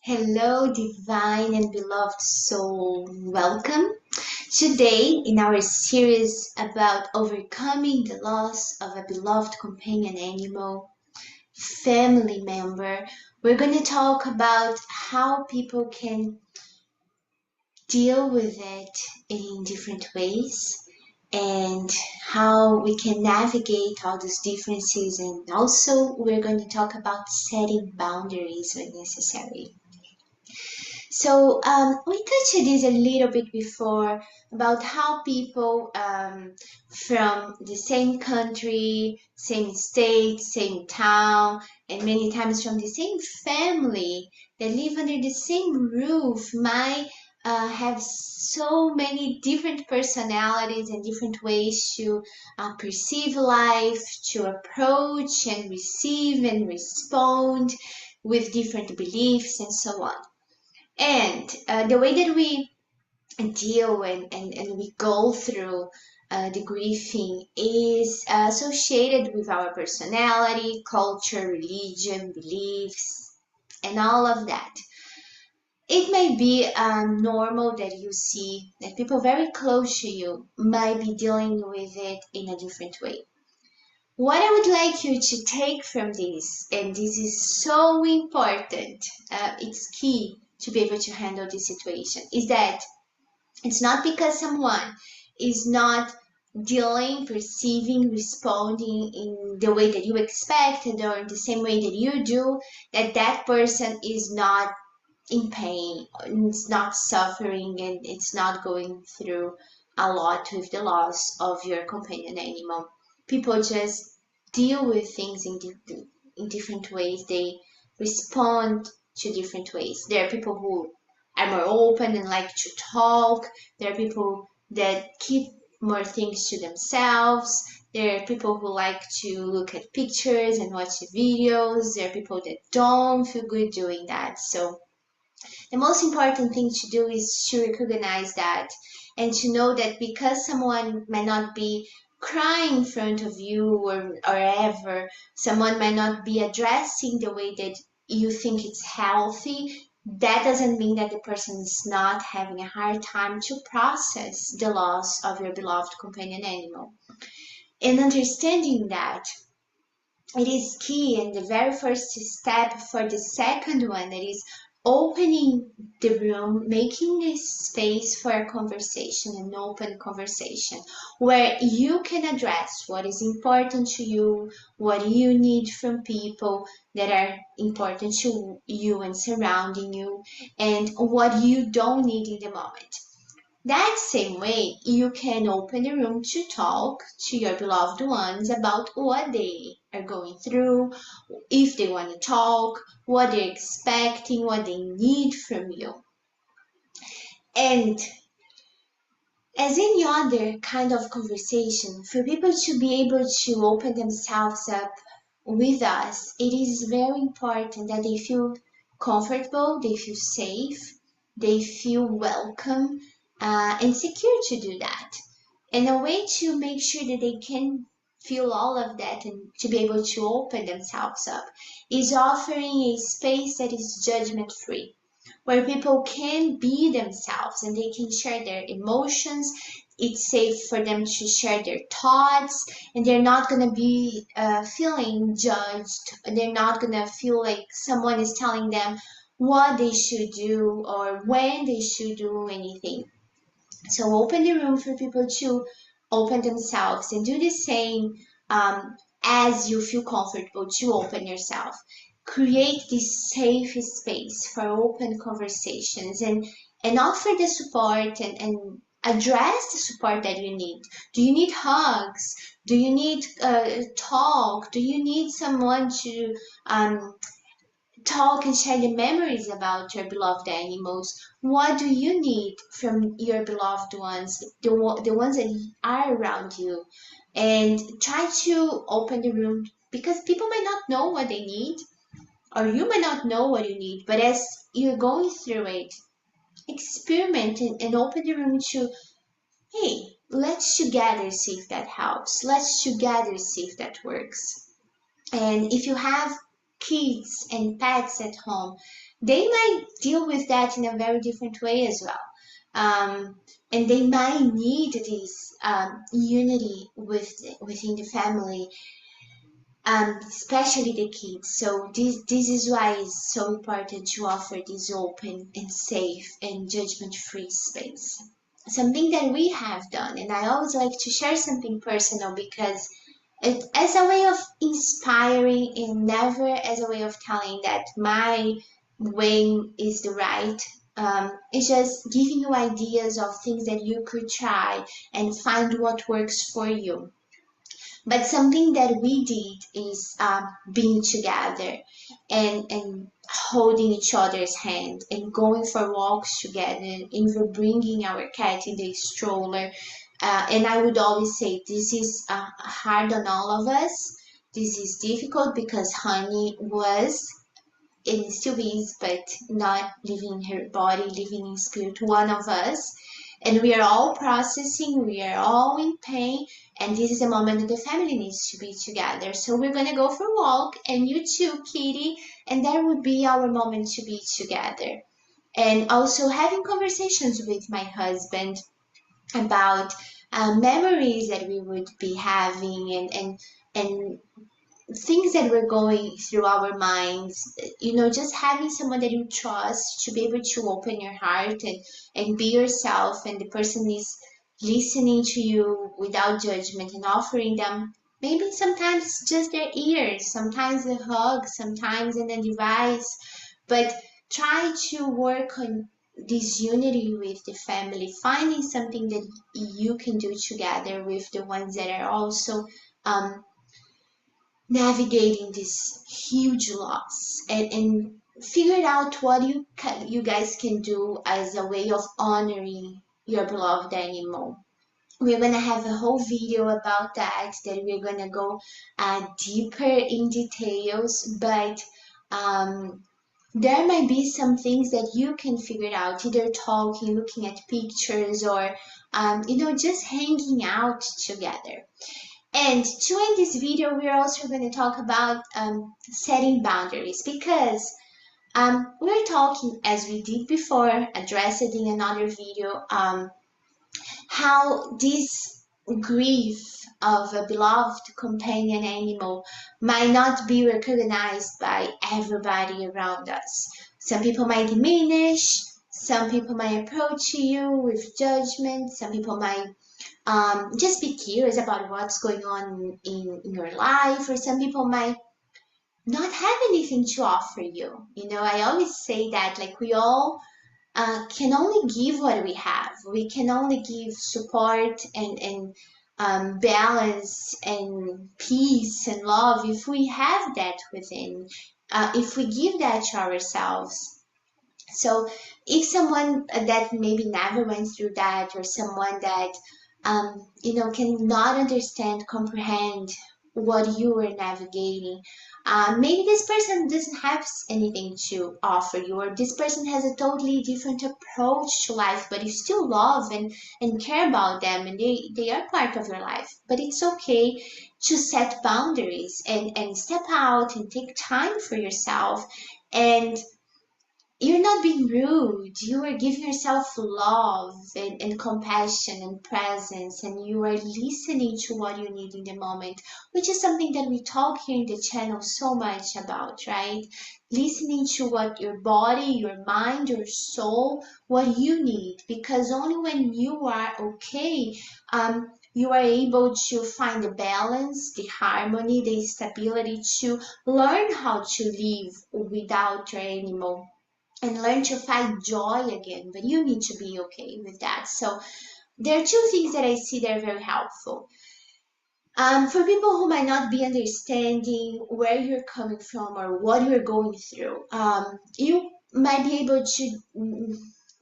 Hello, divine and beloved soul. Welcome. Today, in our series about overcoming the loss of a beloved companion animal, family member, we're going to talk about how people can deal with it in different ways and how we can navigate all those differences. And also, we're going to talk about setting boundaries when necessary. So we touched on this a little bit before about how people from the same country, same state, same town, and many times from the same family that live under the same roof might have so many different personalities and different ways to perceive life, to approach and receive and respond with different beliefs and so on. And the way that we deal and we go through the grieving is associated with our personality, culture, religion, beliefs, and all of that. It may be normal that you see that people very close to you might be dealing with it in a different way. What I would like you to take from this, and this is so important, it's key to be able to handle this situation, is that it's not because someone is not dealing, perceiving, responding in the way that you expected or in the same way that you do, that that person is not in pain, it's not suffering, and it's not going through a lot with the loss of your companion animal. People just deal with things in different ways. They respond to different ways. There are people who are more open and like to talk. There are people that keep more things to themselves. There are people who like to look at pictures and watch the videos. There are people that don't feel good doing that. So the most important thing to do is to recognize that and to know that because someone might not be crying in front of you or ever, someone might not be addressing the way that you think it's healthy, that doesn't mean that the person is not having a hard time to process the loss of your beloved companion animal. And understanding that it is key, and the very first step for the second one, that is opening the room, making this space for a conversation, an open conversation where you can address what is important to you, what you need from people that are important to you and surrounding you, and what you don't need in the moment. That same way, you can open the room to talk to your beloved ones about what they are going through, if they want to talk, what they're expecting, what they need from you. And as any other kind of conversation, for people to be able to open themselves up with us, it is very important that they feel comfortable, they feel safe, they feel welcome, and secure to do that. And a way to make sure that they can feel all of that and to be able to open themselves up is offering a space that is judgment free, where people can be themselves and they can share their emotions. It's safe for them to share their thoughts, and they're not going to be feeling judged. They're not going to feel like someone is telling them what they should do or when they should do anything. So open the room for people to open themselves and do the same as you feel comfortable to open yourself. Create this safe space for open conversations and offer the support and address the support that you need. Do you need hugs? Do you need talk? Do you need someone to talk and share the memories about your beloved animals? What do you need from your beloved ones, the ones that are around you? And try to open the room because people might not know what they need, or you might not know what you need, but as you're going through it, experiment and open the room to, hey, let's together see if that helps. Let's together see if that works. And if you have kids and pets at home, they might deal with that in a very different way as well. And they might need this unity within the family, especially the kids. So this is why it's so important to offer this open and safe and judgment-free space. Something that we have done, and I always like to share something personal because it as a way of inspiring and never as a way of telling that my way is the right. It's just giving you ideas of things that you could try and find what works for you. But something that we did is being together and holding each other's hand and going for walks together, and even bringing our cat in the stroller. And I would always say this is hard on all of us. This is difficult because Honey was and still is, but not living in her body, living in spirit, one of us. And we are all processing, we are all in pain, and this is a moment that the family needs to be together. So we're gonna go for a walk, and you too, Kitty, and that would be our moment to be together. And also having conversations with my husband about memories that we would be having and things that were going through our minds, just having someone that you trust to be able to open your heart and be yourself, and the person is listening to you without judgment and offering them maybe sometimes just their ears, sometimes a hug, sometimes in a device, but try to work on this unity with the family, finding something that you can do together with the ones that are also um, navigating this huge loss, and figure out what you guys can do as a way of honoring your beloved animal. We're gonna have a whole video about that we're gonna go deeper in details, but there might be some things that you can figure out, either talking, looking at pictures, or just hanging out together. And to end this video, we're also going to talk about setting boundaries, because we're talking, as we did before, addressed it in another video, how this grief of a beloved companion animal might not be recognized by everybody around us. Some people might diminish, some people might approach you with judgment, some people might just be curious about what's going on in your life, or some people might not have anything to offer you. I always say that, like, we all can only give what we have. We can only give support and balance and peace and love if we have that within, if we give that to ourselves. So if someone that maybe never went through that, or someone that cannot understand, comprehend what you are navigating, maybe this person doesn't have anything to offer you, or this person has a totally different approach to life, but you still love and care about them, and they are part of your life. But it's okay to set boundaries and step out and take time for yourself. And you're not being rude. You are giving yourself love and compassion and presence, and you are listening to what you need in the moment, which is something that we talk here in the channel so much about, right? Listening to what your body, your mind, your soul, what you need, because only when you are okay, you are able to find the balance, the harmony, the stability to learn how to live without your animal and learn to find joy again. But you need to be okay with that. So there are two things that I see that are very helpful. For people who might not be understanding where you're coming from or what you're going through, you might be able to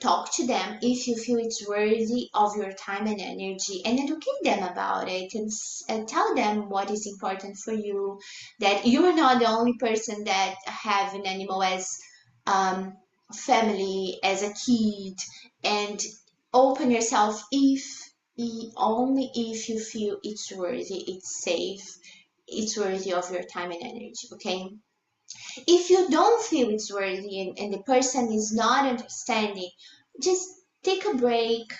talk to them if you feel it's worthy of your time and energy, and educate them about it, and tell them what is important for you, that you are not the only person that have an animal as family, as a kid, and open yourself only if you feel it's worthy, it's safe, it's worthy of your time and energy, okay? If you don't feel it's worthy and the person is not understanding, just take a break,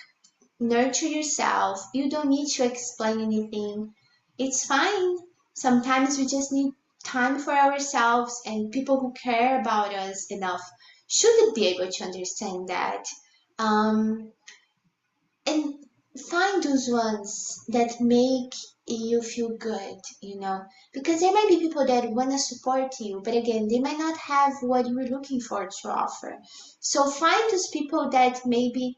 nurture yourself. You don't need to explain anything. It's fine. Sometimes we just need time for ourselves, and people who care about us enough should be able to understand that. Um, and find those ones that make you feel good, because there might be people that want to support you, but again, they might not have what you were looking for to offer. So find those people that maybe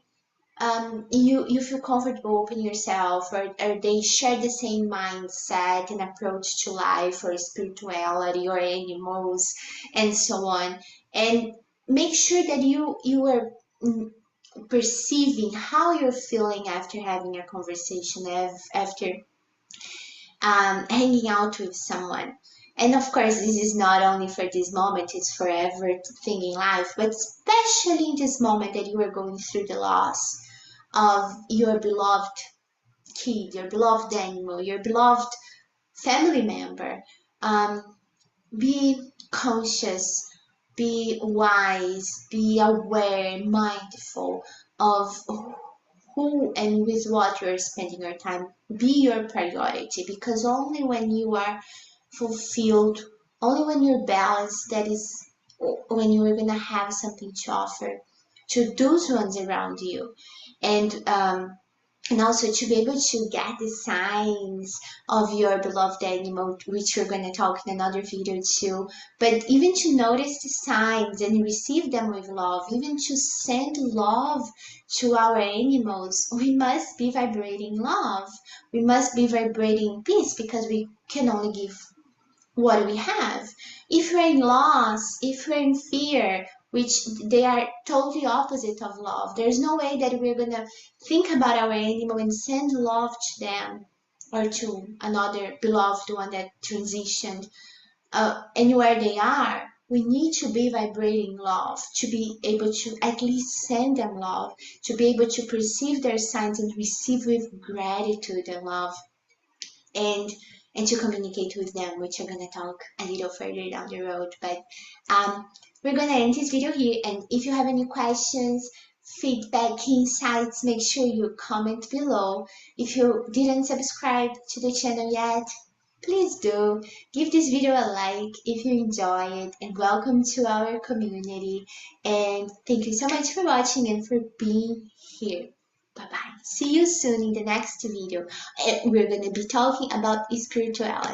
you feel comfortable opening yourself, or they share the same mindset and approach to life or spirituality or animals and so on. And make sure that you are perceiving how you're feeling after having a conversation, after hanging out with someone. And of course, this is not only for this moment, it's for everything in life, but especially in this moment that you are going through the loss of your beloved kid, your beloved animal, your beloved family member. Um, be conscious, be wise, be aware, mindful of who and with what you're spending your time. Be your priority, because only when you are fulfilled, only when you're balanced, that is when you're gonna have something to offer to those ones around you. And also to be able to get the signs of your beloved animal, which we're going to talk in another video too. But even to notice the signs and receive them with love, even to send love to our animals, we must be vibrating love. We must be vibrating peace, because we can only give what we have. If we're in loss, if we're in fear, which they are totally opposite of love, there's no way that we're gonna think about our animal and send love to them or to another beloved one that transitioned. Anywhere they are, we need to be vibrating love, to be able to at least send them love, to be able to perceive their signs and receive with gratitude and love, and to communicate with them, which I'm gonna talk a little further down the road. But we're gonna end this video here, and if you have any questions, feedback, insights, make sure you comment below. If you didn't subscribe to the channel yet, please do. Give this video a like if you enjoy it, and welcome to our community. And thank you so much for watching and for being here. Bye bye. See you soon in the next video. We're going to be talking about spirituality.